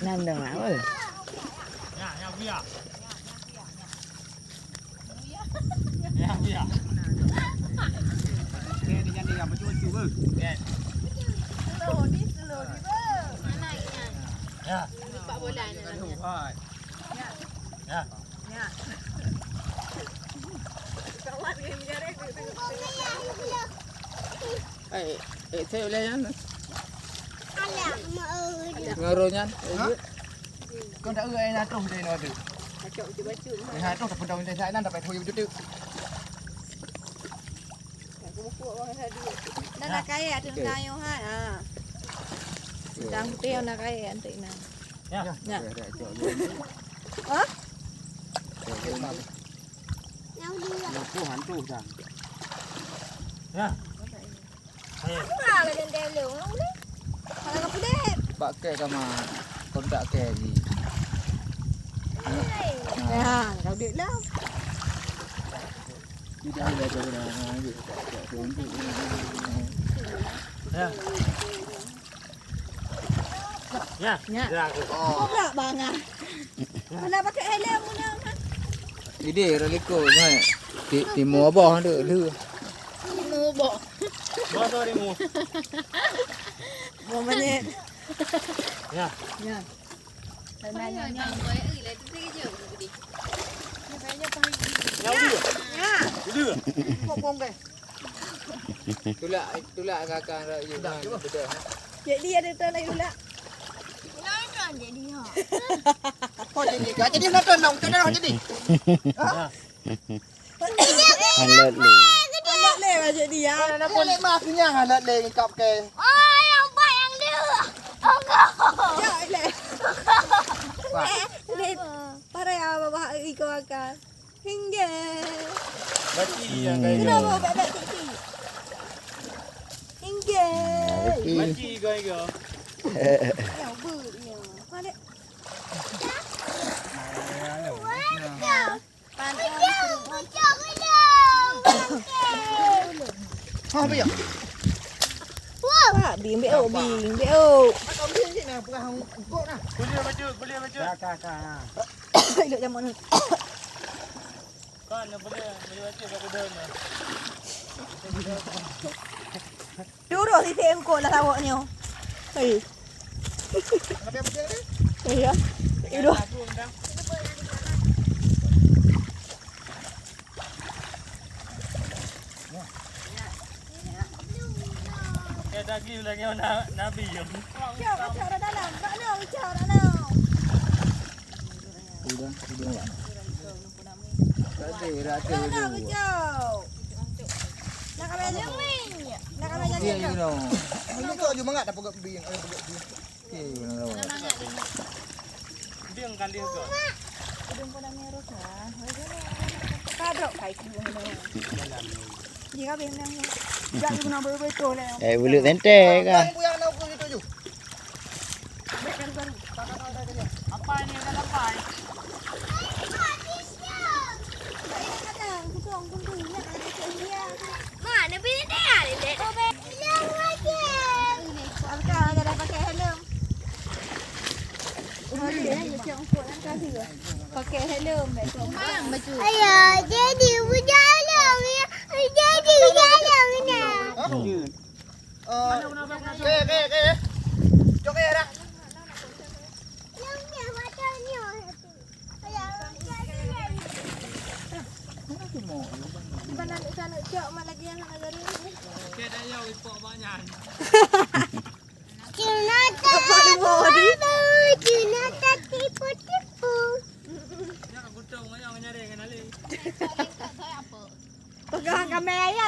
Nandang apa? Ya, biar. Ya, biar. Nghe đi nhanh đi gặp chú chú ơi. Slow đi bơ. Ya. Pak bola ni. Thôi. Ya. Kawan ni menjadi. Theo lên nhá. Alah, Ngồi rồi nhá. Con đã ưa anh trồng đây nó được. Kacau cuba cium. Hai trồng tập phần đầu này sai đang tập phải thôi chút chút. Aku buku orang tadi. Dah nak kaya tu kayu ha. Sedang putih nak kaya nanti nak. Ya. Ya. Hả? nhau đi rồi. Một cô hắn trồng rằng. Ya. Murah lah dan dia lu. Kalau kau putih. Pakai sama kontak ke gì. Ya, kau dik lah. Đi đây là cho nó gì. Ya. Ya. Ya. Ya. Kau tak bang ah. Mana pakai helm mana? Đi để rồi lấy cổ này. Thì múa bò được lư. Mu bo. Bawa ni mu. Mu menit. Ya. Ya. Nanya Ya dia. Ya. Dia. Bông đây. Tu lại kakak rồi gì đó. Cik dia ada tu lagi pula. Nonton jadi ha. Thôi jadi cả jadi nó trơn đồng cho nó jadi. Hành lợn lì. Anak le macam dia. Nó con lại mà cứ nhang hà lợn lề cọp kề. Ôi, ông bay ăn đưa. Ông go. Ya le. Ni para bawah ikut akan. Hingga. Baci yang kaya. Kenapa bebek kecil? Hingga. Baci kaya. Ya bernya. Mana? Bocor ke dah. Thôi bây giờ. Pak, bing beo, bing beo. Nó còn biết gì nào vừa hồng cô nè. Boleh baju. Ka. Duduk jamu ni. Kan boleh baju kat dalam. Duduk si tem kot lah awak ni. Hei. Apa yang betul ni? Ya. Duduk. Kayak daging lagi Nabi je. Kacau dah dalam. Tak nak kacau dah nak. Udah lah. Tadi rata Tak nak dulu. kacau. Nak kami aja. Nak kami aja. Dia you know. Nó có dù mà ngắt dapat biang, ada dapat biang. Okay, you know. Dia kan dia ke. Hidung kau dah merah kan? Kadrok kai kau ni. Jika benar ni. Jangan guna betul lah. Bulu tente kah? Yang yang nak aku gitu ju. Apa ini dalam pai? Mana bila dia ada dek. Bilang lagi. Alka ada pakai helm. Pakai helm betul. Mang baju. Ayah, jadi berjalan ya. Jadi jalan ni. Ke. Cho ke dah. Yang ni macam ni. Ayah, Mana nak sana cok mana lagi yang nak dari ni. Kayak dah yau ipok banyak. Cina Apa di bawah ni? Cina tak tipu-tipu. Ya, aku tahu banyak nyari dengan Ali. Pegang kamera ya.